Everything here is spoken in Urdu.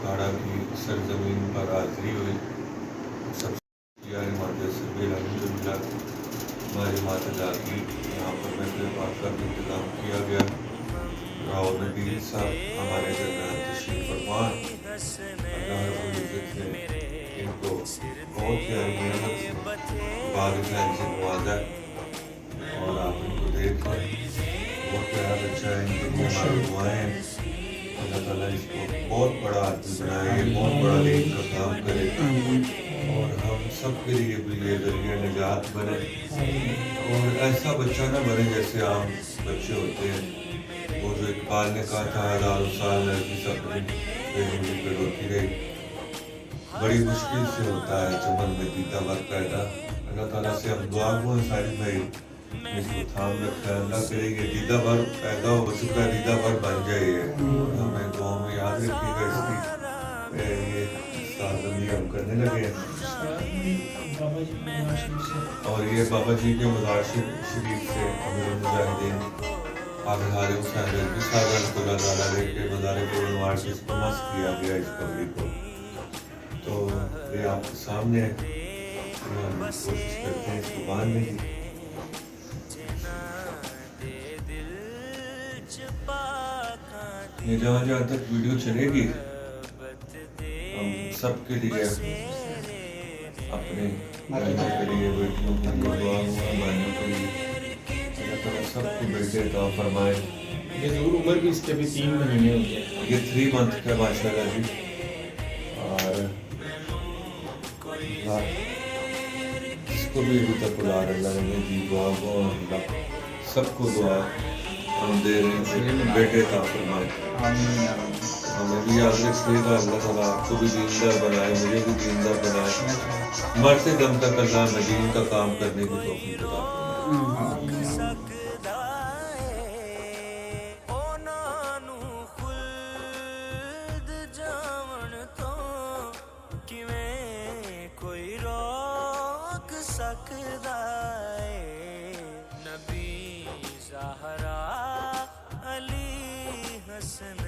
بکھاڑا کی سرزمین پر حاضری ہوئی. سب مادہ سے بھی الحمدللہ ہماری ماں ادا کی. یہاں پر محفل پاک کا بھی انتظام کیا گیا. راؤ نبیل صاحب ہمارے درمیان تشریف فرما. اللہ رب العزت نے ان کو بہت پیاری نعمت سے والدین سے نوازا اور آپ ان کو دیکھ لیں. بہت پیارا بچہ ہے. ان کے لیے ہماری دعائیں ہیں. اللہ تعالیٰ اس کو بہت بڑا آدمی بنائے, بہت بڑا دین کا کام کرے اور ہم سب کے لیے بھی یہ ذریعہ نجات بنے. اور ایسا بچہ نہ بنے جیسے عام بچے ہوتے ہیں. وہ جو اقبال نے کہا تھا, ہزاروں سال نرگس اپنی بیرونی پہ روتی رہی. بڑی مشکل سے ہوتا ہے چمن میں دیدہ ور پیدا. اللہ تعالیٰ سے ہم دعا گو ہیں ساری بھائی اس کو تھام رکھا ہے. اللہ کرے یہ دیدہ ور پیدا ہو چکا ہے, دیدہ ور بن جائے. ہمیں دعاؤں میں یاد رکھیے گا اس کی. یہ سازگی ہم کرنے لگے ہیں اور یہ بابا جی کے مزار شریف سے امیر المجاہدین حافظ حارث حسین رضوی صاحب رحمۃ اللہ تعالیٰ علیہ کے مزار پر انوار سے اس کو مست کیا گیا اس پبلک کو. تو یہ آپ کے سامنے ہے. ہم کوشش کرتے ہیں اس کو باندھنے کی. یہ جہاں جہاں تک ویڈیو چلے گی ہم سب کے لیے, اپنے بہنوں کے لیے, بیٹیوں کے لیے دعا ہوا, بہنوں کے لیے اللہ تعالیٰ سب کو بیٹے عطا فرمائے. یہ ضرور عمر بھی اس کے بھی 3 مہینے ہو گئے. یہ 3 month کا ماشاء اللہ جی. اور جس کو بھی ابھی تک اولاد اللہ نے دی دعا کو اللہ سب کو دعا ہم دے رہے ہیں بیٹے عطا فرمائے. ہمیں بھی یاد رکھیے گا. اللہ تعالیٰ آپ کو بھی دیندار بنائے, مجھے بھی دیندار بنائے. مرتے دم تک اللہ میں دین کا کام کرنے کی توفیق عطا فرمائے. نبی زہرا علی حسن